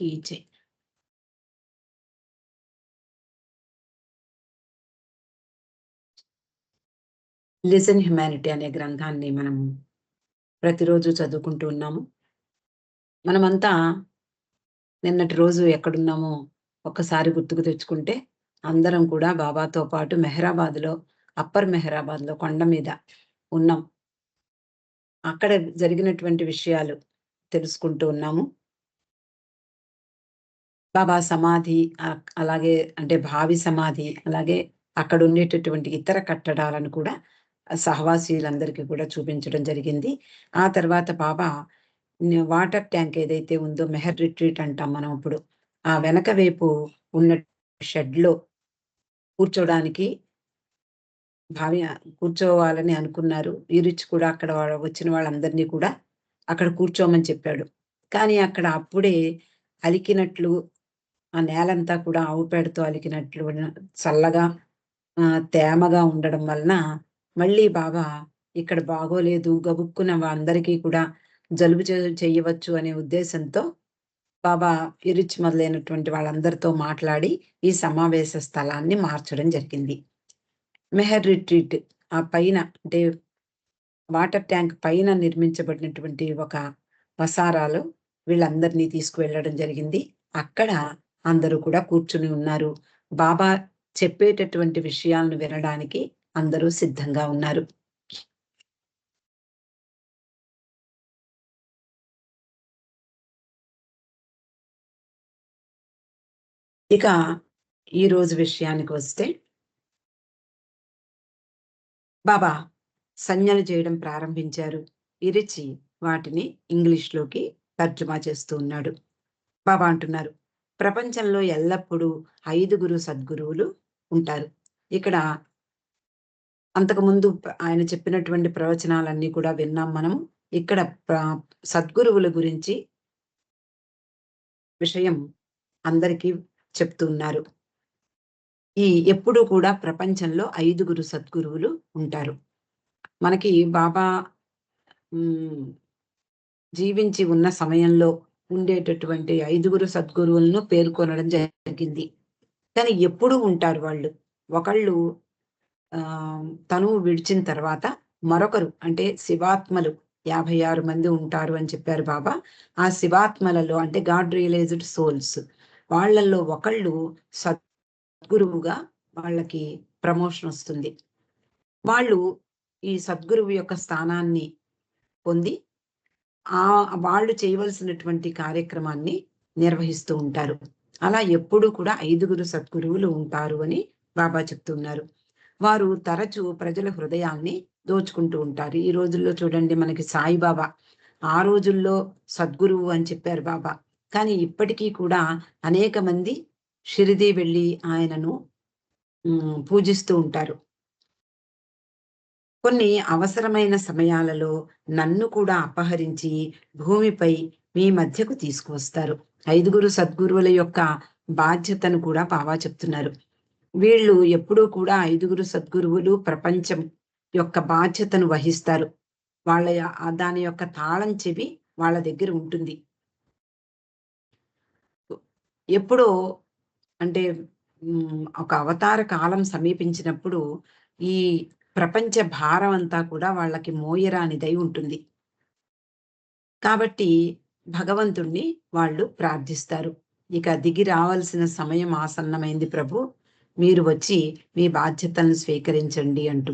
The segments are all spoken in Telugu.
కీచే. లిసన్ హ్యుమానిటీ అనే గ్రంథాన్ని మనం ప్రతిరోజు చదువుకుంటూ ఉన్నాము. మనమంతా నిన్నటి రోజు ఎక్కడున్నామో ఒక్కసారి గుర్తుకు తెచ్చుకుంటే, అందరం కూడా బాబాతో పాటు మెహరాబాద్‌లో, అప్పర్ మెహరాబాద్‌లో కొండ మీద ఉన్నాం. అక్కడ జరిగినటువంటి విషయాలు తెలుసుకుంటూ ఉన్నాము. బాబా సమాధి అలాగే అంటే భావి సమాధి, అలాగే అక్కడుండేటటువంటి ఇతర కట్టడాలను కూడా సహవాసీలందరికీ కూడా చూపించడం జరిగింది. ఆ తర్వాత బాబా వాటర్ ట్యాంక్ ఏదైతే ఉందో మెహర్ రిట్రీట్ అంటాం మనం ఇప్పుడు. ఆ వెనక వైపు ఉన్న షెడ్‌లో కూర్చోడానికి భావి కూర్చోవాలని అనుకున్నారు. ఈరిచ్ కూడా అక్కడ వచ్చిన వాళ్ళందరినీ కూడా అక్కడ కూర్చోమని చెప్పాడు. కానీ అక్కడ అప్పుడే అలికినట్లు ఆ నేలంతా కూడా ఆవు పేడతో అలికినట్లు చల్లగా తేమగా ఉండడం వలన మళ్ళీ బాబా ఇక్కడ బాగోలేదు గబుక్కున అందరికీ కూడా జలుబు చెయ్యవచ్చు అనే ఉద్దేశంతో బాబా ఇరిచ్ మొదలైనటువంటి వాళ్ళందరితో మాట్లాడి ఈ సమావేశ స్థలాన్ని మార్చడం జరిగింది. మెహర్ రిట్రీట్ ఆ పైన అంటే వాటర్ ట్యాంక్ పైన నిర్మించబడినటువంటి ఒక వసారాలో వీళ్ళందరినీ తీసుకువెళ్ళడం జరిగింది. అక్కడ అందరూ కూడా కూర్చుని ఉన్నారు. బాబా చెప్పేటటువంటి విషయాలను వినడానికి అందరూ సిద్ధంగా ఉన్నారు. ఇక ఈ రోజు విషయానికి వస్తే బాబా సంజ్ఞలు చేయడం ప్రారంభించారు. ఇరిచి వాటిని ఇంగ్లీష్‌లోకి తర్జుమా చేస్తూ ఉన్నాడు. బాబా అంటున్నారు, ప్రపంచంలో ఎల్లప్పుడూ 5గురు సద్గురువులు ఉంటారు. ఇక్కడ అంతకుముందు ఆయన చెప్పినటువంటి ప్రవచనాలన్నీ కూడా విన్నాం మనం. ఇక్కడ ప్ర సద్గురువుల గురించి విషయం అందరికీ చెప్తూ ఉన్నారు. ఎప్పుడూ కూడా ప్రపంచంలో 5గురు సద్గురువులు ఉంటారు. మనకి బాబా హ్మ్. జీవించి ఉన్న సమయంలో ఉండేటటువంటి 5గురు సద్గురువులను పేర్కొనడం జరిగింది. కానీ ఎప్పుడూ ఉంటారు వాళ్ళు. ఒకళ్ళు తనువు విడిచిన తర్వాత మరొకరు అంటే శివాత్మలు 56 మంది ఉంటారు అని చెప్పారు బాబా. ఆ శివాత్మలలో అంటే గాడ్ రియలైజ్డ్ సోల్స్ వాళ్ళల్లో ఒకళ్ళు సద్గురువుగా వాళ్ళకి ప్రమోషన్ వస్తుంది. వాళ్ళు ఈ సద్గురువు యొక్క స్థానాన్ని పొంది వాళ్ళు చేయవలసినటువంటి కార్యక్రమాన్ని నిర్వహిస్తూ ఉంటారు. అలా ఎప్పుడూ కూడా 5గురు సద్గురువులు ఉంటారు అని బాబా చెప్తున్నారు. వారు తరచూ ప్రజల హృదయాల్ని దోచుకుంటూ ఉంటారు. ఈ రోజుల్లో చూడండి మనకి సాయిబాబా ఆ రోజుల్లో సద్గురువు అని చెప్పారు బాబా. కానీ ఇప్పటికీ కూడా అనేక మంది షిరిడీ వెళ్ళి ఆయనను పూజిస్తూ ఉంటారు. కొన్ని అవసరమైన సమయాలలో నన్ను కూడా అపహరించి భూమిపై మీ మధ్యకు తీసుకువస్తారు. 5గురు సద్గురువుల యొక్క బాధ్యతను కూడా బాబా చెప్తున్నారు. వీళ్ళు ఎప్పుడూ కూడా 5గురు సద్గురువులు ప్రపంచం యొక్క బాధ్యతను వహిస్తారు. దాని యొక్క తాళం చెవి వాళ్ళ దగ్గర ఉంటుంది. ఎప్పుడో అంటే ఒక అవతార కాలం సమీపించినప్పుడు ఈ ప్రపంచ భారం అంతా కూడా వాళ్ళకి మోయరానిదై ఉంటుంది. కాబట్టి భగవంతుణ్ణి వాళ్ళు ప్రార్థిస్తారు. ఇక దిగి రావాల్సిన సమయం ఆసన్నమైంది ప్రభు. మీరు వచ్చి మీ బాధ్యతలను స్వీకరించండి అంటూ.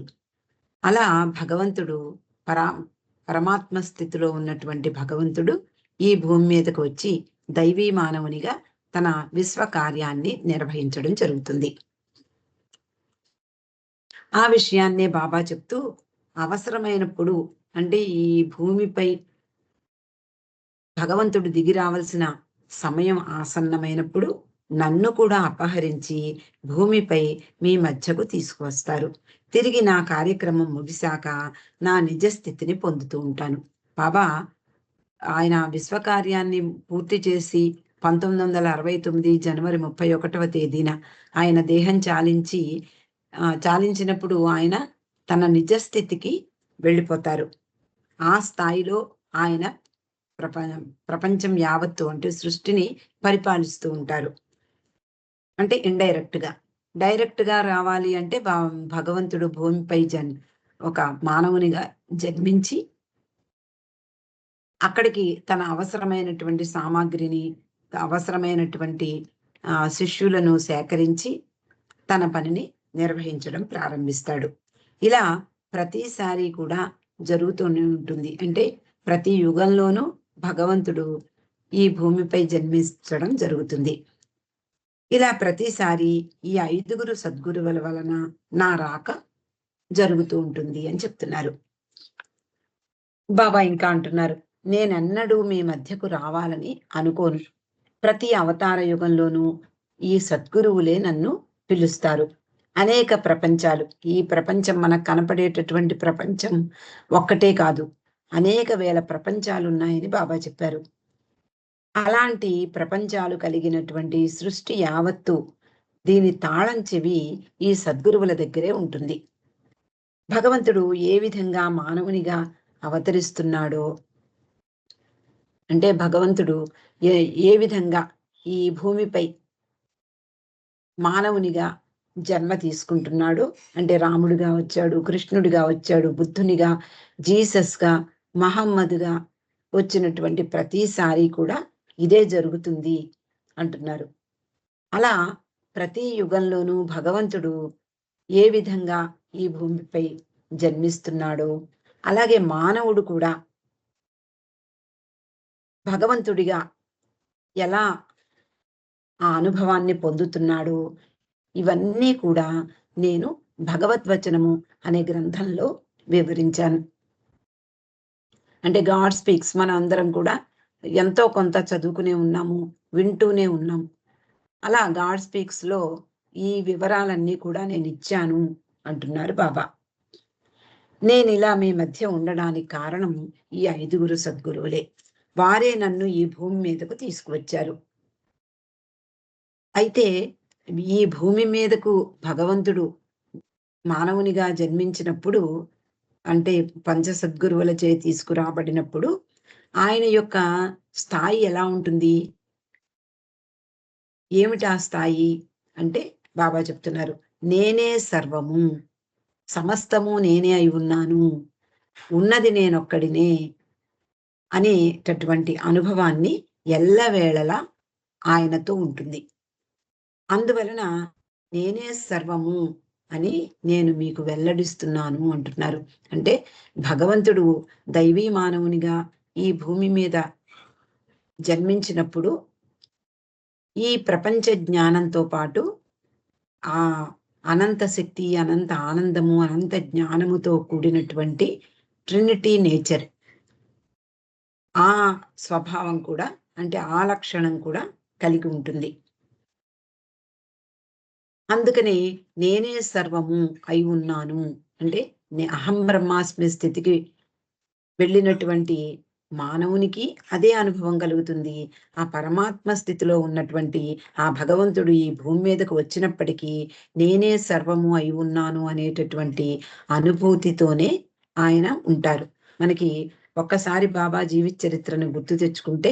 అలా భగవంతుడు పరా పరమాత్మ స్థితిలో ఉన్నటువంటి భగవంతుడు ఈ భూమి మీదకు వచ్చి దైవీ మానవునిగా తన విశ్వ కార్యాన్ని నిర్వహించడం జరుగుతుంది. ఆ విషయాన్నే బాబా చెప్తూ అవసరమైనప్పుడు అంటే ఈ భూమిపై భగవంతుడు దిగి రావాల్సిన సమయం ఆసన్నమైనప్పుడు నన్ను కూడా అపహరించి భూమిపై మీ మధ్యకు తీసుకువస్తారు. తిరిగి నా కార్యక్రమం ముగిశాక నా నిజ స్థితిని పొందుతూ ఉంటాను. బాబా ఆయన విశ్వకార్యాన్ని పూర్తి చేసి 1969 జనవరి 31వ తేదీన ఆయన దేహం చాలించినప్పుడు ఆయన తన నిజ స్థితికి వెళ్ళిపోతారు. ఆ స్థాయిలో ఆయన ప్రపంచం యావత్తు అంటే సృష్టిని పరిపాలిస్తూ ఉంటారు. అంటే ఇండైరెక్ట్ గా. డైరెక్ట్ గా రావాలి అంటే భగవంతుడు భూమిపై ఒక మానవునిగా జన్మించి అక్కడికి తన అవసరమైనటువంటి సామాగ్రిని, అవసరమైనటువంటి శిష్యులను సేకరించి తన పనిని నిర్వహించడం ప్రారంభిస్తాడు. ఇలా ప్రతిసారి కూడా జరుగుతూనే ఉంటుంది. అంటే ప్రతి యుగంలోనూ భగవంతుడు ఈ భూమిపై జన్మించడం జరుగుతుంది. ఇలా ప్రతిసారి ఈ 5గురు సద్గురువుల వలన నా రాక జరుగుతూ ఉంటుంది అని చెప్తున్నారు. బాబా ఇంకా అంటున్నారు, నేనెన్నడూ మీ మధ్యకు రావాలని అనుకోను. ప్రతి అవతార యుగంలోనూ ఈ సద్గురువులే నన్ను పిలుస్తారు. అనేక ప్రపంచాలు, ఈ ప్రపంచం మనకు కనపడేటటువంటి ప్రపంచం ఒక్కటే కాదు, అనేక వేల ప్రపంచాలు ఉన్నాయని బాబా చెప్పారు. అలాంటి ప్రపంచాలు కలిగినటువంటి సృష్టి యావత్తు దీని తాళం చెవి ఈ సద్గురువుల దగ్గరే ఉంటుంది. భగవంతుడు ఏ విధంగా మానవునిగా అవతరిస్తున్నాడో, అంటే భగవంతుడు ఏ విధంగా ఈ భూమిపై మానవునిగా జన్మ తీసుకుంటున్నాడు, అంటే రాముడిగా వచ్చాడు, కృష్ణుడిగా వచ్చాడు, బుద్ధునిగా, జీసస్గా, మహమ్మదుగా వచ్చినటువంటి ప్రతిసారి కూడా ఇదే జరుగుతుంది అంటున్నారు. అలా ప్రతి యుగంలోనూ భగవంతుడు ఏ విధంగా ఈ భూమిపై జన్మిస్తున్నాడో, అలాగే మానవుడు కూడా భగవంతుడిగా ఎలా ఆ అనుభవాన్ని పొందుతున్నాడో, ఇవన్నీ కూడా నేను భగవద్వచనము అనే గ్రంథంలో వివరించాను. అంటే గాడ్ స్పీక్స్ మనం అందరం కూడా ఎంతో కొంత చదువుకునే ఉన్నాము, వింటూనే ఉన్నాం. అలా గాడ్ స్పీక్స్ లో ఈ వివరాలన్నీ కూడా నేను ఇచ్చాను అంటున్నారు బాబా. నేను ఇలా మీ మధ్య ఉండడానికి కారణం ఈ 5గురు సద్గురువులే. వారే నన్ను ఈ భూమి మీదకు తీసుకువచ్చారు. అయితే ఈ భూమి మీదకు భగవంతుడు మానవునిగా జన్మించినప్పుడు, అంటే పంచసద్గురువులచే తీసుకురాబడినప్పుడు ఆయన యొక్క స్థాయి ఎలా ఉంటుంది? ఏమిటి ఆ స్థాయి అంటే బాబా చెప్తున్నారు, నేనే సర్వము, సమస్తము నేనే అయి ఉన్నాను, ఉన్నది నేనొక్కడినే అనేటటువంటి అనుభవాన్ని ఎల్లవేళలా ఆయనతో ఉంటుంది. అందువలన నేనే సర్వము అని నేను మీకు వెల్లడిస్తున్నాను అంటున్నారు. అంటే భగవంతుడు దైవీ మానవునిగా ఈ భూమి మీద జన్మించినప్పుడు ఈ ప్రపంచ జ్ఞానంతో పాటు ఆ అనంత శక్తి, అనంత ఆనందము, అనంత జ్ఞానముతో కూడినటువంటి ట్రినిటీ నేచర్, ఆ స్వభావం కూడా, అంటే ఆ లక్షణం కూడా కలిగి ఉంటుంది. అందుకని నేనే సర్వము అయి ఉన్నాను అంటే అహం బ్రహ్మాస్మి స్థితికి వెళ్ళినటువంటి మానవునికి అదే అనుభవం కలుగుతుంది. ఆ పరమాత్మ స్థితిలో ఉన్నటువంటి ఆ భగవంతుడు ఈ భూమి మీదకు వచ్చినప్పటికీ నేనే సర్వము అయి ఉన్నాను అనేటటువంటి అనుభూతితోనే ఆయన ఉంటారు. మనకి ఒక్కసారి బాబా జీవిత చరిత్రను గుర్తు తెచ్చుకుంటే,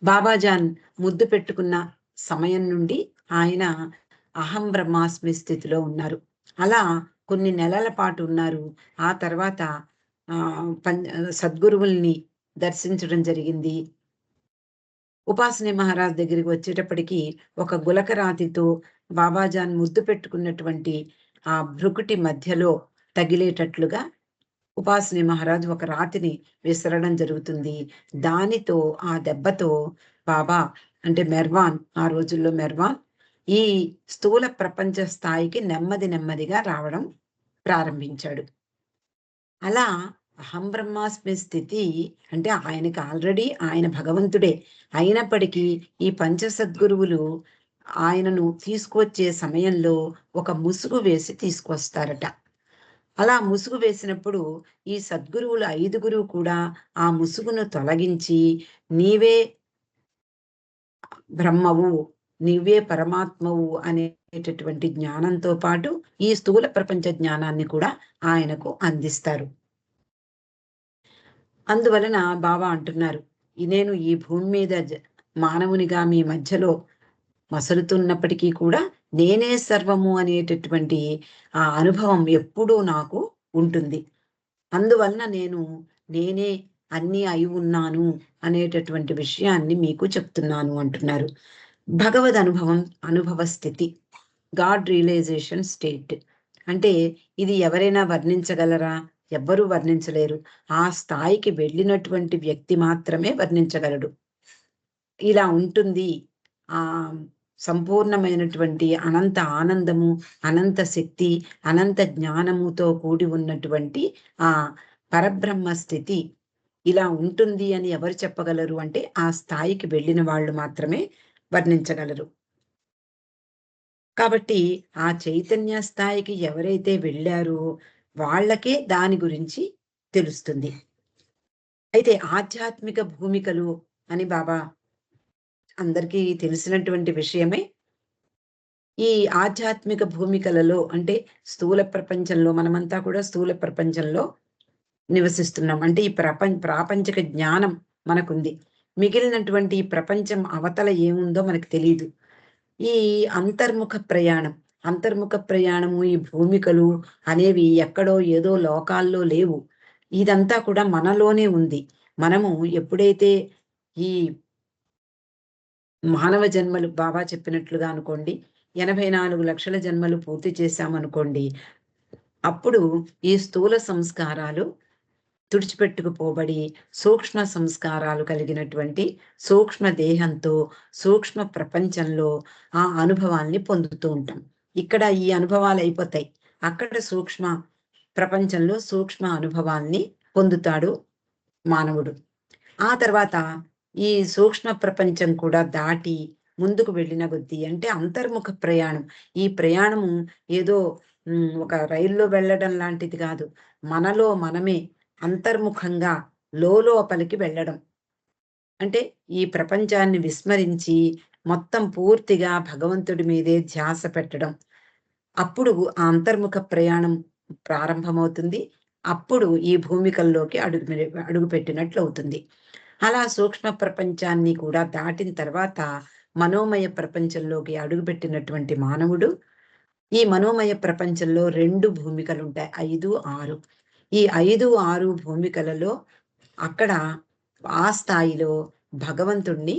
బాబాజాన్ ముద్దు పెట్టుకున్న సమయం నుండి ఆయన అహం బ్రహ్మాస్మి స్థితిలో ఉన్నారు. అలా కొన్ని నెలల పాటు ఉన్నారు. ఆ తర్వాత సద్గురువుల్ని దర్శించడం జరిగింది. ఉపాసని మహారాజ్ దగ్గరికి వచ్చేటప్పటికి ఒక గులకరాతితో బాబాజాన్ ముద్దు పెట్టుకున్నటువంటి ఆ భృకుటి మధ్యలో తగిలేటట్లుగా ఉపాసని మహారాజ్ ఒక రాతిని విసరడం జరుగుతుంది. దానితో, ఆ దెబ్బతో బాబా, అంటే మెర్వాన్, ఆ రోజుల్లో మెర్వాన్ ఈ స్థూల ప్రపంచ స్థాయికి నెమ్మది నెమ్మదిగా రావడం ప్రారంభించాడు. అలా అహం బ్రహ్మాస్మి స్థితి అంటే ఆయనకి ఆల్రెడీ ఆయన భగవంతుడే అయినప్పటికీ ఈ పంచసద్గురువులు ఆయనను తీసుకువచ్చే సమయంలో ఒక ముసుగు వేసి తీసుకొస్తారట. అలా ముసుగు వేసినప్పుడు ఈ సద్గురువులు 5గురు కూడా ఆ ముసుగును తొలగించి నీవే బ్రహ్మవు, నీవే పరమాత్మవు అనేటటువంటి జ్ఞానంతో పాటు ఈ స్థూల ప్రపంచ జ్ఞానాన్ని కూడా ఆయనకు అందిస్తారు. అందువలన బాబా అంటున్నారు, నేను ఈ భూమి మీద మానవునిగా మీ మధ్యలో మసలుతున్నప్పటికీ కూడా నేనే సర్వము అనేటటువంటి ఆ అనుభవం ఎప్పుడూ నాకు ఉంటుంది. అందువలన నేనే అన్నీ అయి ఉన్నాను అనేటటువంటి విషయాన్ని మీకు చెప్తున్నాను అంటున్నారు. భగవద్ అనుభవం, అనుభవ స్థితి, గాడ్ రియలైజేషన్ స్టేట్. అంటే ఇది ఎవరైనా వర్ణించగలరా? ఎవ్వరూ వర్ణించలేరు. ఆ స్థాయికి వెళ్ళినటువంటి వ్యక్తి మాత్రమే వర్ణించగలడు. ఇలా ఉంటుంది. సంపూర్ణమైనటువంటి అనంత ఆనందము, అనంత శక్తి, అనంత జ్ఞానముతో కూడి ఉన్నటువంటి ఆ పరబ్రహ్మ స్థితి ఇలా ఉంటుంది అని ఎవరు చెప్పగలరు అంటే, ఆ స్థాయికి వెళ్ళిన వాళ్ళు మాత్రమే వర్ణించగలరు. కాబట్టి ఆ చైతన్య స్థాయికి ఎవరైతే వెళ్ళారో వాళ్ళకే దాని గురించి తెలుస్తుంది. అయితే ఆధ్యాత్మిక భూమికలు అని బాబా అందరికీ తెలిసినటువంటి విషయమే. ఈ ఆధ్యాత్మిక భూమికలలో అంటే స్థూల ప్రపంచంలో మనమంతా కూడా స్థూల ప్రపంచంలో నివసిస్తున్నాం. అంటే ఈ ప్రాపంచిక జ్ఞానం మనకుంది. మిగిలినటువంటి ఈ ప్రపంచం అవతల ఏముందో మనకు తెలీదు. ఈ అంతర్ముఖ ప్రయాణం, అంతర్ముఖ ప్రయాణము, ఈ భూమికలు అనేవి ఎక్కడో ఏదో లోకాల్లో లేవు. ఇదంతా కూడా మనలోనే ఉంది. మనము ఎప్పుడైతే ఈ మానవ జన్మలు బాబా చెప్పినట్లుగా అనుకోండి, 84 లక్షల జన్మలు పూర్తి చేశామనుకోండి, అప్పుడు ఈ స్థూల సంస్కారాలు తుడిచిపెట్టుకుపోబడి, సూక్ష్మ సంస్కారాలు కలిగినటువంటి సూక్ష్మ దేహంతో, సూక్ష్మ ప్రపంచంలో ఆ అనుభవాల్ని పొందుతూ ఉంటాం. ఇక్కడ ఈ అనుభవాలయిపోతాయి. అక్కడ సూక్ష్మ ప్రపంచంలో సూక్ష్మ అనుభవాల్ని పొందుతాడు మానవుడు. ఆ తర్వాత ఈ సూక్ష్మ ప్రపంచం కూడా దాటి ముందుకు వెళ్ళిన కొద్దీ అంటే అంతర్ముఖ ప్రయాణం. ఈ ప్రయాణము ఏదో ఒక రైల్లో వెళ్ళడం లాంటిది కాదు. మనలో మనమే అంతర్ముఖంగా లోలోపలికి వెళ్ళడం. అంటే ఈ ప్రపంచాన్ని విస్మరించి మొత్తం పూర్తిగా భగవంతుడి మీదే ధ్యాస పెట్టడం. అప్పుడు ఆ అంతర్ముఖ ప్రయాణం ప్రారంభమవుతుంది. అప్పుడు ఈ భూమికల్లోకి అడుగుపెట్టినట్లవుతుంది. అలా సూక్ష్మ ప్రపంచాన్ని కూడా దాటిన తర్వాత మనోమయ ప్రపంచంలోకి అడుగుపెట్టినటువంటి మానవుడు, ఈ మనోమయ ప్రపంచంలో 2 భూమికలుంటాయి. 5, 6. ఈ 5, 6 భూమికలలో అక్కడ ఆ స్థాయిలో భగవంతుడిని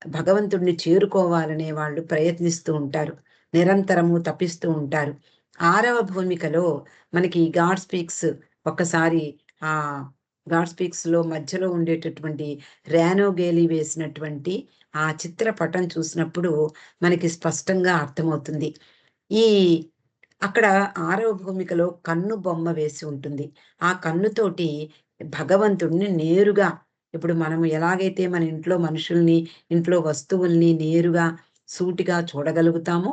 భగవంతుడిని చేరుకోవాలనే వాళ్ళు ప్రయత్నిస్తూ ఉంటారు. నిరంతరము తపిస్తూ ఉంటారు. 6వ భూమికలో మనకి గాడ్ స్పీక్స్ ఒక్కసారి ఆహ్, గాడ్ స్పీక్స్‌లో మధ్యలో ఉండేటటువంటి రానో గేలి వేసినటువంటి ఆ చిత్రపటం చూసినప్పుడు మనకి స్పష్టంగా అర్థమవుతుంది. ఈ అక్కడ 6వ భూమికలో కన్ను బొమ్మ వేసి ఉంటుంది. ఆ కన్నుతోటి భగవంతుడిని నేరుగా ఇప్పుడు మనం ఎలాగైతే మన ఇంట్లో మనుషుల్ని, ఇంట్లో వస్తువుల్ని నేరుగా సూటిగా చూడగలుగుతామో,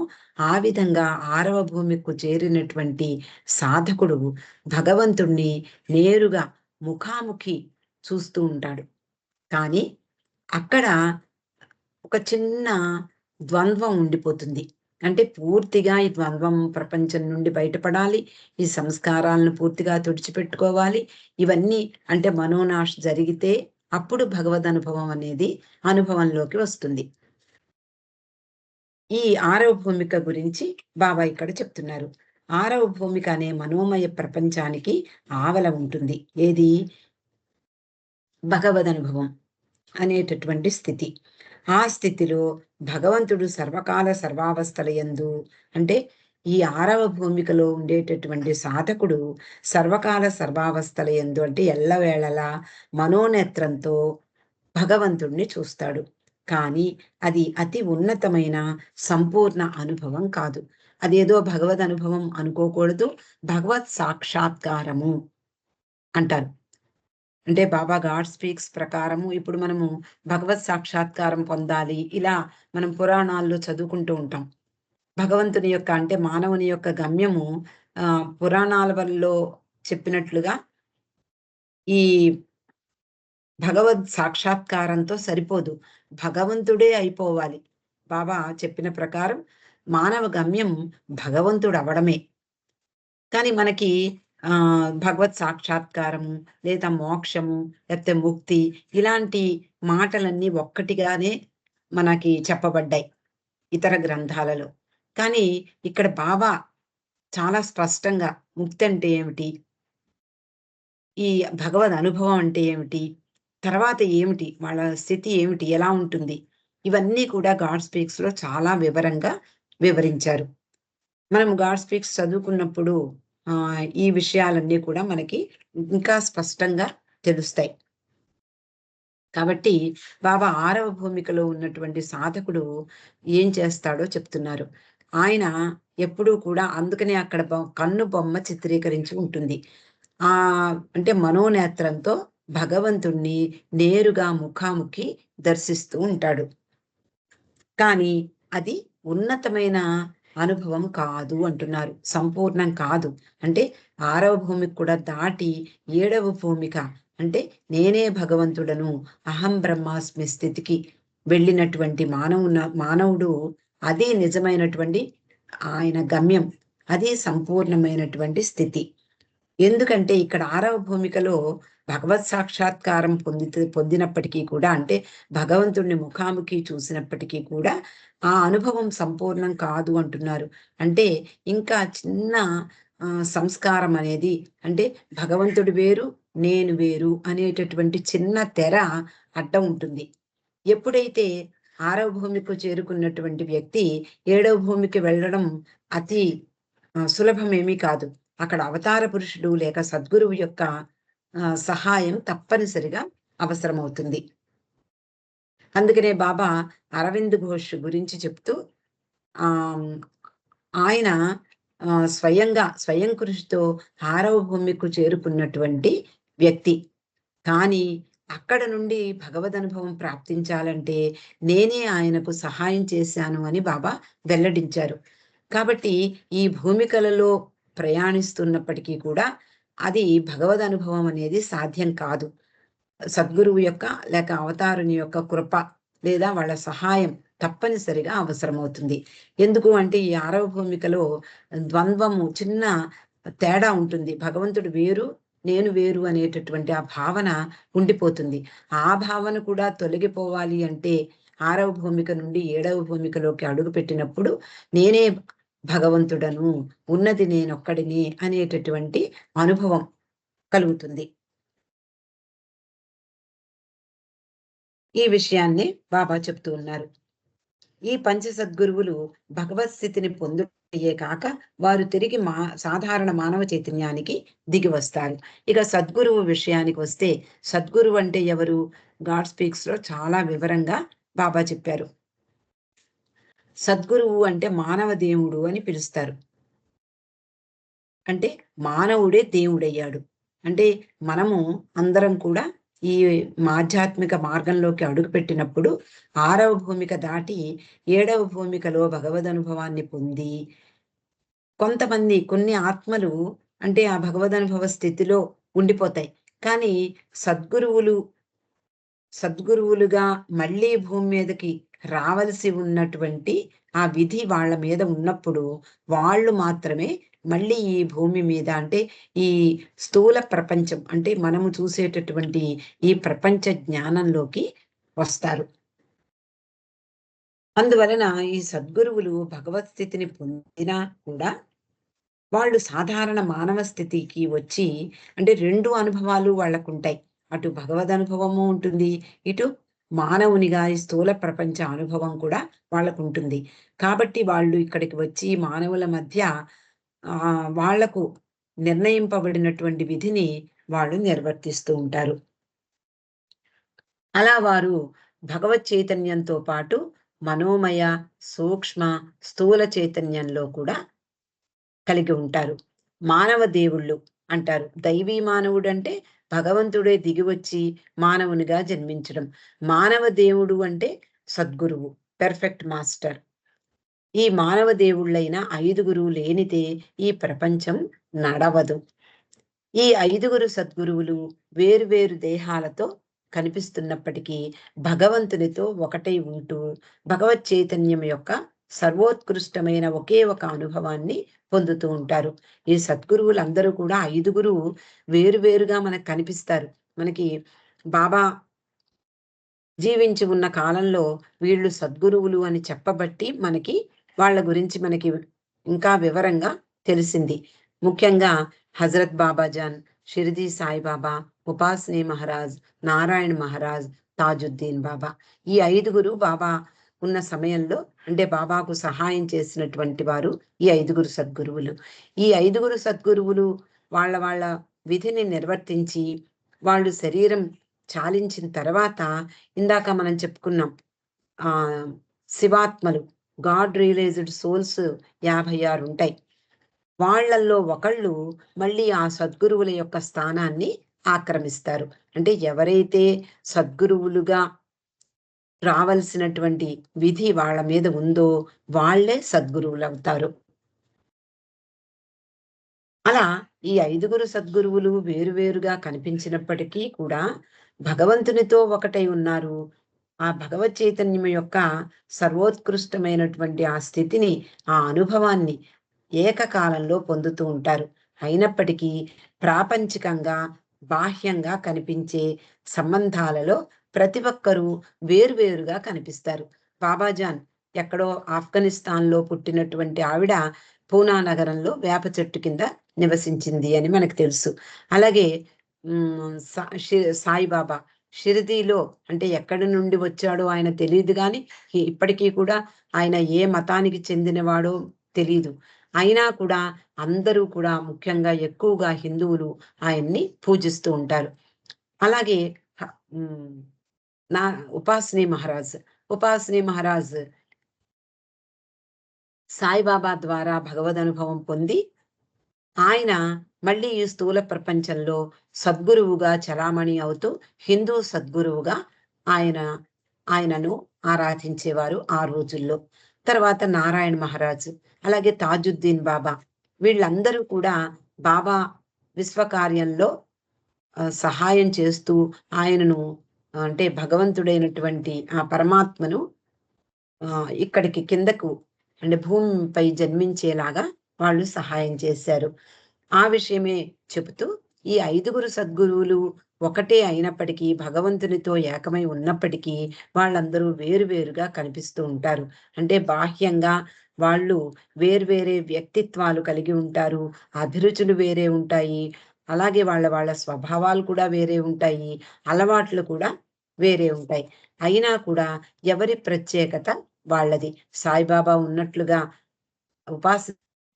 ఆ విధంగా 6వ భూమికు చేరినటువంటి సాధకుడు భగవంతుడిని నేరుగా ముఖాముఖి చూస్తూ ఉంటాడు. కానీ అక్కడ ఒక చిన్న ద్వంద్వం ఉండిపోతుంది. అంటే పూర్తిగా ఈ ద్వంద్వం ప్రపంచం నుండి బయటపడాలి. ఈ సంస్కారాలను పూర్తిగా తుడిచిపెట్టుకోవాలి. ఇవన్నీ అంటే మనోనాశ జరిగితే అప్పుడు భగవదనుభవం అనేది అనుభవంలోకి వస్తుంది. ఈ 6వ భూమిక గురించి బాబా ఇక్కడ చెప్తున్నారు. 6వ భూమిక అనే మనోమయ ప్రపంచానికి ఆవల ఉంటుంది. ఏది? భగవదనుభవం అనేటటువంటి స్థితి. ఆ స్థితిలో భగవంతుడు సర్వకాల సర్వావస్థలయందు అంటే ఈ 6వ భూమికలో ఉండేటటువంటి సాధకుడు సర్వకాల సర్వావస్థలయందు అంటే ఎల్లవేళలా మనోనేత్రంతో భగవంతుడిని చూస్తాడు. కానీ అది అతి ఉన్నతమైన సంపూర్ణ అనుభవం కాదు. అదేదో భగవద్ అనుభవం అనుకోకూడదు. భగవత్ సాక్షాత్కారము అంటారు. అంటే బాబా గాడ్ స్పీక్స్ ప్రకారము ఇప్పుడు మనము భగవత్ సాక్షాత్కారం పొందాలి. ఇలా మనం పురాణాల్లో చదువుకుంటూ ఉంటాం. భగవంతుని యొక్క అంటే మానవుని యొక్క గమ్యము పురాణాలలో చెప్పినట్లుగా ఈ భగవద్ సాక్షాత్కారంతో సరిపోదు. భగవంతుడే అయిపోవాలి. బాబా చెప్పిన ప్రకారం మానవ గమ్యం భగవంతుడవ్వడమే. కానీ మనకి భగవత్ సాక్షాత్కారము, లేదా మోక్షము, లేకపోతే ముక్తి ఇలాంటి మాటలన్నీ ఒక్కటిగానే మనకి చెప్పబడ్డాయి ఇతర గ్రంథాలలో. కానీ ఇక్కడ బాబా చాలా స్పష్టంగా ముక్తి అంటే ఏమిటి? ఈ భగవద్ అనుభవం అంటే ఏమిటి? తర్వాత ఏమిటి? వాళ్ళ స్థితి ఏమిటి? ఎలా ఉంటుంది? ఇవన్నీ కూడా గాడ్ స్పీక్స్‌లో చాలా వివరంగా వివరించారు. మనం గాడ్ స్పీక్స్ చదువుకున్నప్పుడు ఈ విషయాలన్నీ కూడా మనకి ఇంకా స్పష్టంగా తెలుస్తాయి. కాబట్టి బాబా 6వ భూమికలో ఉన్నటువంటి సాధకుడు ఏం చేస్తాడో చెప్తున్నారు. ఆయన ఎప్పుడూ కూడా అందుకనే అక్కడ కన్ను బొమ్మ చిత్రీకరించి ఉంటుంది. అంటే మనోనేత్రంతో భగవంతుణ్ణి నేరుగా ముఖాముఖి దర్శిస్తూ ఉంటాడు. కానీ అది ఉన్నతమైన అనుభవం కాదు అంటున్నారు. సంపూర్ణం కాదు. అంటే 6వ భూమికి కూడా దాటి 7వ భూమిక అంటే నేనే భగవంతుడను, అహం బ్రహ్మాస్మి స్థితికి వెళ్ళినటువంటి మానవుడు అది నిజమైనటువంటి ఆయన గమ్యం. అది సంపూర్ణమైనటువంటి స్థితి. ఎందుకంటే ఇక్కడ 6వ భూమికలో భగవత్ సాక్షాత్కారం పొందినప్పటికీ కూడా అంటే భగవంతుడిని ముఖాముఖి చూసినప్పటికీ కూడా ఆ అనుభవం సంపూర్ణం కాదు అంటున్నారు. అంటే ఇంకా చిన్న సంస్కారం అనేది అంటే భగవంతుడు వేరు, నేను వేరు అనేటటువంటి చిన్న తెర అడ్డం ఉంటుంది. ఎప్పుడైతే 6వ భూమికి చేరుకున్నటువంటి వ్యక్తి 7వ భూమికి వెళ్ళడం అతి సులభమేమీ కాదు. అక్కడ అవతార పురుషుడు లేక సద్గురువు యొక్క సహాయం తప్పనిసరిగా అవసరమవుతుంది. అందుకనే బాబా అరవింద్ ఘోష్ గురించి చెప్తూ ఆహ్, ఆయన స్వయంగా స్వయం కృషితో 6వ భూమికు చేరుకున్నటువంటి వ్యక్తి. కానీ అక్కడ నుండి భగవదనుభవం ప్రాప్తించాలంటే నేనే ఆయనకు సహాయం చేశాను అని బాబా వెల్లడించారు. కాబట్టి ఈ భూమికలలో ప్రయాణిస్తున్నప్పటికీ కూడా అది భగవదనుభవం అనేది సాధ్యం కాదు. సద్గురువు యొక్క లేక అవతారుని యొక్క కృప లేదా వాళ్ళ సహాయం తప్పనిసరిగా అవసరమవుతుంది. ఎందుకు అంటే ఈ 6వ భూమికలో ద్వంద్వము చిన్న తేడా ఉంటుంది. భగవంతుడు వేరు, నేను వేరు అనేటటువంటి ఆ భావన ఉండిపోతుంది. ఆ భావన కూడా తొలగిపోవాలి అంటే 6వ భూమిక నుండి 7వ భూమికలోకి అడుగుపెట్టినప్పుడు నేనే భగవంతుడను, ఉన్నది నేనొక్కడినే అనేటటువంటి అనుభవం కలుగుతుంది. ఈ విషయాన్ని బాబా చెప్తూ ఉన్నారు. ఈ పంచ సద్గురువులు భగవత్ స్థితిని పొందుటయే కాక వారు తిరిగి సాధారణ మానవ చైతన్యానికి దిగి వస్తారు. ఇక సద్గురువు విషయానికి వస్తే సద్గురువు అంటే ఎవరు? గాడ్ స్పీక్స్ లో చాలా వివరంగా బాబా చెప్పారు. సద్గురువు అంటే మానవ దేవుడు అని పిలుస్తారు. అంటే మానవుడే దేవుడయ్యాడు. అంటే మనము అందరం కూడా ఈ ఆధ్యాత్మిక మార్గంలోకి అడుగుపెట్టినప్పుడు 6వ భూమిక దాటి 7వ భూమికలో భగవదనుభవాన్ని పొంది కొన్ని ఆత్మలు అంటే ఆ భగవదనుభవ స్థితిలో ఉండిపోతాయి. కానీ సద్గురువులుగా మళ్ళీ భూమి మీదకి రావలసి ఉన్నటువంటి ఆ విధి వాళ్ళ మీద ఉన్నప్పుడు వాళ్ళు మాత్రమే మళ్ళీ ఈ భూమి మీద అంటే ఈ స్థూల ప్రపంచం అంటే మనము చూసేటటువంటి ఈ ప్రపంచ జ్ఞానంలోకి వస్తారు. అందువలన ఈ సద్గురువులు భగవత్ స్థితిని పొందినా కూడా వాళ్ళు సాధారణ మానవ స్థితికి వచ్చి అంటే 2 అనుభవాలు వాళ్ళకుంటాయి. అటు భగవద్ అనుభవము ఉంటుంది. ఇటు మానవునిగా ఈ స్థూల ప్రపంచ అనుభవం కూడా వాళ్ళకుంటుంది. కాబట్టి వాళ్ళు ఇక్కడికి వచ్చి మానవుల మధ్య వాళ్లకు నిర్ణయింపబడినటువంటి విధిని వాళ్ళు నిర్వర్తిస్తూ ఉంటారు. అలా వారు భగవత్ చైతన్యంతో పాటు మనోమయ, సూక్ష్మ, స్థూల చైతన్యంలో కూడా కలిగి ఉంటారు. మానవ దేవుళ్ళు అంటారు. దైవీ మానవుడంటే భగవంతుడే దిగివచ్చి మానవునిగా జన్మించడం. మానవ దేవుడు అంటే సద్గురువు, పెర్ఫెక్ట్ మాస్టర్. ఈ మానవ దేవుళ్ళైన 5గురు లేనిదే ఈ ప్రపంచం నడవదు. ఈ 5గురు సద్గురువులు వేరు దేహాలతో కనిపిస్తున్నప్పటికీ భగవంతునితో ఒకటై ఉంటూ భగవత్ చైతన్యం యొక్క సర్వోత్కృష్టమైన ఒకే ఒక అనుభవాన్ని పొందుతూ ఉంటారు. ఈ సద్గురువులందరూ కూడా 5గురు వేరువేరుగా మనకు కనిపిస్తారు. మనకి బాబా జీవించి ఉన్న కాలంలో వీళ్ళు సద్గురువులు అని చెప్పబట్టి మనకి వాళ్ళ గురించి మనకి ఇంకా వివరంగా తెలిసింది. ముఖ్యంగా హజరత్ బాబాజాన్, షిరిడి సాయిబాబా, ఉపాసనీ మహారాజ్, నారాయణ మహారాజ్, తాజుద్దీన్ బాబా. ఈ 5గురు బాబా ఉన్న సమయంలో అంటే బాబాకు సహాయం చేసినటువంటి వారు ఈ 5గురు సద్గురువులు. ఈ 5గురు సద్గురువులు వాళ్ళ వాళ్ళ విధిని నిర్వర్తించి వాళ్ళు శరీరం చాలించిన తర్వాత ఇందాక మనం చెప్పుకున్నాం. శివాత్మలు, గాడ్ రియలైజ్డ్ సోల్స్ 56 ఉంటాయి. వాళ్ళల్లో ఒకళ్ళు మళ్ళీ ఆ సద్గురువుల యొక్క స్థానాన్ని ఆక్రమిస్తారు. అంటే ఎవరైతే సద్గురువులుగా రావలసినటువంటి విధి వాళ్ళ మీద ఉందో వాళ్ళే సద్గురువులవుతారు. అలా ఈ 5గురు సద్గురువులు వేరువేరుగా కనిపించినప్పటికీ కూడా భగవంతునితో ఒకటై ఉన్నారు. ఆ భగవత్ చైతన్యం యొక్క సర్వోత్కృష్టమైనటువంటి ఆ స్థితిని, ఆ అనుభవాన్ని ఏకకాలంలో పొందుతూ ఉంటారు. అయినప్పటికీ ప్రాపంచికంగా, బాహ్యంగా కనిపించే సంబంధాలలో ప్రతి ఒక్కరూ వేరువేరుగా కనిపిస్తారు. బాబాజాన్ ఎక్కడో ఆఫ్ఘనిస్తాన్‌లో పుట్టినటువంటి ఆవిడ పూనా నగరంలో వేప చెట్టు కింద నివసించింది అని మనకు తెలుసు. అలాగే సాయిబాబా షిరిడీలో అంటే ఎక్కడి నుండి వచ్చాడో ఆయన తెలీదు గానీ, ఇప్పటికీ కూడా ఆయన ఏ మతానికి చెందినవాడో తెలీదు. అయినా కూడా అందరూ కూడా ముఖ్యంగా ఎక్కువగా హిందువులు ఆయన్ని పూజిస్తూ ఉంటారు. అలాగే హ హ్మ్. నా ఉపాసనీ మహారాజ్. ఉపాసనీ మహారాజ్ సాయిబాబా ద్వారా భగవదనుభవం పొంది ఆయన మళ్ళీ ఈ స్థూల ప్రపంచంలో సద్గురువుగా చలామణి అవుతూ హిందూ సద్గురువుగా ఆయన ఆయనను ఆరాధించేవారు ఆ రోజుల్లో. తర్వాత నారాయణ మహారాజు, అలాగే తాజుద్దీన్ బాబా వీళ్ళందరూ కూడా బాబా విశ్వకార్యంలో సహాయం చేస్తూ ఆయనను అంటే భగవంతుడైనటువంటి ఆ పరమాత్మను ఇక్కడికి కిందకు అంటే భూమిపై జన్మించేలాగా వాళ్ళు సహాయం చేశారు. ఆ విషయమే చెబుతూ ఈ 5గురు సద్గురువులు ఒకటే అయినప్పటికీ భగవంతునితో ఏకమై ఉన్నప్పటికీ వాళ్ళందరూ వేరువేరుగా కనిపిస్తూ ఉంటారు. అంటే బాహ్యంగా వాళ్ళు వేర్వేరే వ్యక్తిత్వాలు కలిగి ఉంటారు. అభిరుచులు వేరే ఉంటాయి. అలాగే వాళ్ళ వాళ్ళ స్వభావాలు కూడా వేరే ఉంటాయి. అలవాట్లు కూడా వేరే ఉంటాయి. అయినా కూడా ఎవరి ప్రత్యేకత వాళ్ళది. సాయిబాబా ఉన్నట్లుగా ఉపాస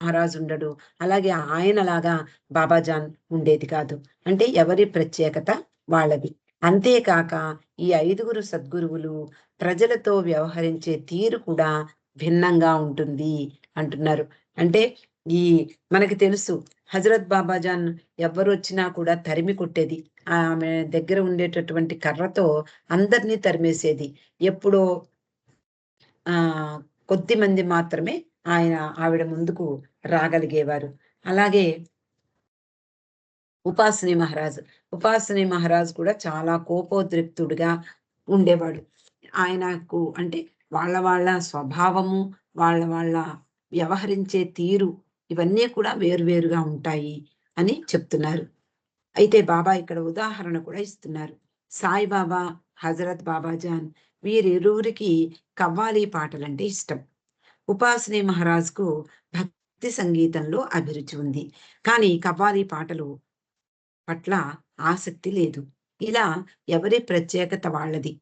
మహారాజు ఉండడు. అలాగే ఆయనలాగా బాబాజాన్ ఉండేది కాదు. అంటే ఎవరి ప్రత్యేకత వాళ్ళది. అంతేకాక ఈ 5గురు సద్గురువులు ప్రజలతో వ్యవహరించే తీరు కూడా భిన్నంగా ఉంటుంది అంటున్నారు. అంటే ఈ మనకి తెలుసు హజరత్ బాబాజాన్ ఎవ్వరొచ్చినా కూడా తరిమి కొట్టేది. ఆమె దగ్గర ఉండేటటువంటి కర్రతో అందరిని తరిమేసేది. ఎప్పుడో కొద్దిమంది మాత్రమే ఆవిడ ముందుకు రాగలిగేవారు. అలాగే ఉపాసనీ మహారాజ్. ఉపాసనీ మహారాజ్ కూడా చాలా కోపోద్రిక్తుడుగా ఉండేవాడు. ఆయనకు అంటే వాళ్ళ వాళ్ళ స్వభావము, వాళ్ళ వాళ్ళ వ్యవహరించే తీరు ఇవన్నీ కూడా వేరువేరుగా ఉంటాయి అని చెప్తున్నారు. అయితే బాబా ఇక్కడ ఉదాహరణ కూడా ఇస్తున్నారు. సాయిబాబా, హజరత్ బాబాజాన్ వీరిరువురికి కవ్వాలి పాటలంటే ఇష్టం. ఉపాసనీ మహారాజ్‌కు భక్తి సంగీతంలో అభిరుచి ఉంది. కానీ కవ్వాలి పాటలు పట్ల ఆసక్తి లేదు. ఇలా ఎవరి ప్రత్యేకత వాళ్ళది.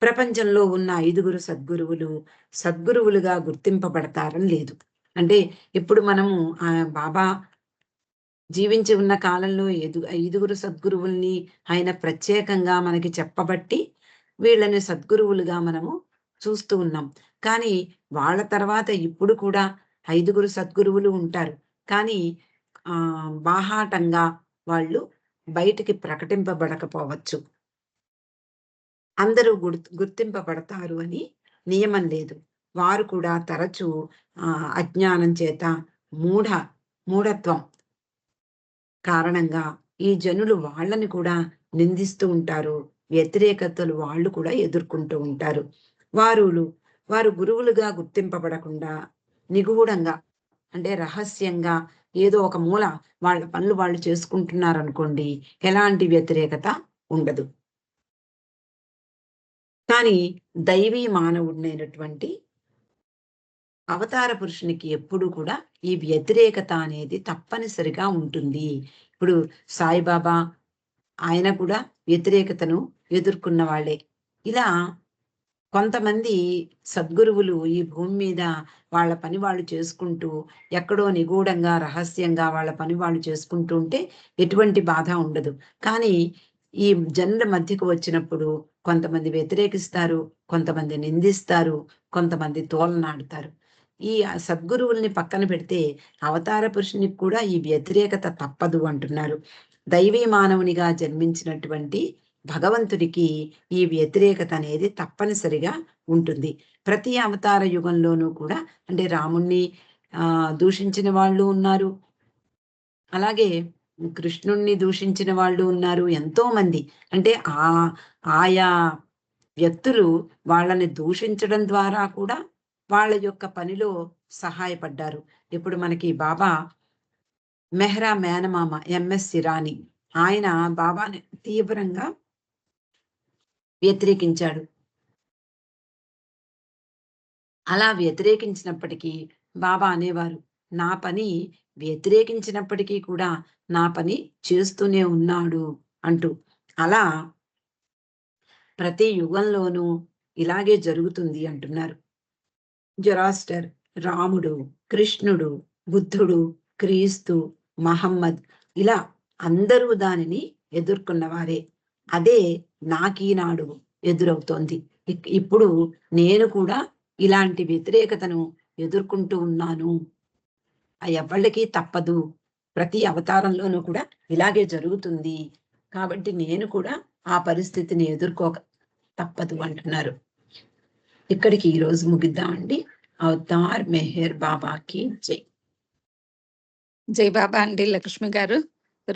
ప్రపంచంలో ఉన్న 5గురు సద్గురువులు, సద్గురువులుగా గుర్తింపబడతారని లేదు. అంటే ఇప్పుడు మనము బాబా జీవించి ఉన్న కాలంలో 5గురు సద్గురువుల్ని ఆయన ప్రత్యేకంగా మనకి చెప్పబట్టి, వీళ్ళని సద్గురువులుగా మనము చూస్తూ ఉన్నాం. కానీ వాళ్ళ తర్వాత ఇప్పుడు కూడా 5గురు సద్గురువులు ఉంటారు. కానీ బాహాటంగా వాళ్ళు బయటికి ప్రకటింపబడకపోవచ్చు. అందరూ గుర్తింపబడతారు అని నియమం లేదు. వారు కూడా తరచూ అజ్ఞానం చేత మూఢ మూఢత్వం కారణంగా ఈ జనులు వాళ్ళని కూడా నిందిస్తూ ఉంటారు. వ్యతిరేకతలు వాళ్ళు కూడా ఎదుర్కొంటూ ఉంటారు. వారులు వారు గురువులుగా గుర్తింపబడకుండా నిగూఢంగా అంటే రహస్యంగా ఏదో ఒక మూల వాళ్ళ పనులు వాళ్ళు చేసుకుంటున్నారనుకోండి, ఎలాంటి వ్యతిరేకత ఉండదు. కానీ దైవీ మానవుడినైనటువంటి అవతార పురుషునికి ఎప్పుడు కూడా ఈ వ్యతిరేకత అనేది తప్పనిసరిగా ఉంటుంది. ఇప్పుడు సాయిబాబా ఆయన కూడా వ్యతిరేకతను ఎదుర్కొన్న వాళ్ళే. ఇలా కొంతమంది సద్గురువులు ఈ భూమి మీద వాళ్ళ పని వాళ్ళు చేసుకుంటూ, ఎక్కడో నిగూఢంగా, రహస్యంగా వాళ్ళ పని వాళ్ళు చేసుకుంటూ ఉంటే ఎటువంటి బాధ ఉండదు. కానీ ఈ జనుల మధ్యకు వచ్చినప్పుడు కొంతమంది వ్యతిరేకిస్తారు, కొంతమంది నిందిస్తారు, కొంతమంది తోలనాడుతారు. ఈ సద్గురువుల్ని పక్కన పెడితే అవతార పురుషునికి కూడా ఈ వ్యతిరేకత తప్పదు అంటున్నారు. దైవీ మానవునిగా జన్మించినటువంటి భగవంతుడికి ఈ వ్యతిరేకత అనేది తప్పనిసరిగా ఉంటుంది. ప్రతి అవతార యుగంలోనూ కూడా అంటే రాముణ్ణి దూషించిన వాళ్ళు ఉన్నారు. అలాగే కృష్ణుణ్ణి దూషించిన వాళ్ళు ఉన్నారు. ఎంతోమంది అంటే ఆయా వ్యక్తులు వాళ్ళని దూషించడం ద్వారా కూడా వాళ్ళ యొక్క పనిలో సహాయపడ్డారు. ఇప్పుడు మనకి బాబా మెహ్రా మేనమామ ఎంఎస్ ఇరానీ ఆయన బాబాని తీవ్రంగా వ్యతిరేకించాడు. అలా వ్యతిరేకించినప్పటికీ బాబా అనేవారు, "నా పని వ్యతిరేకించినప్పటికీ కూడా నా పని చేస్తూనే ఉన్నాడు" అంటూ. అలా ప్రతి యుగంలోనూ ఇలాగే జరుగుతుంది అంటున్నారు. జొరాస్టర్, రాముడు, కృష్ణుడు, బుద్ధుడు, క్రీస్తు, మహమ్మద్ ఇలా అందరూ దానిని ఎదుర్కొన్నవారే. అదే నాకీనాడు ఎదురవుతోంది. ఇప్పుడు నేను కూడా ఇలాంటి వ్యతిరేకతను ఎదుర్కొంటూ ఉన్నాను. ఎవ్వళ్ళకి తప్పదు. ప్రతి అవతారంలోనూ కూడా ఇలాగే జరుగుతుంది. కాబట్టి నేను కూడా ఆ పరిస్థితిని ఎదుర్కోక తప్పదు అంటున్నారు. ఇక్కడికి ఈరోజు ముగిద్దామండి. అవతార్ మెహర్ బాబాకి జై. జై బాబా అండి లక్ష్మి గారు.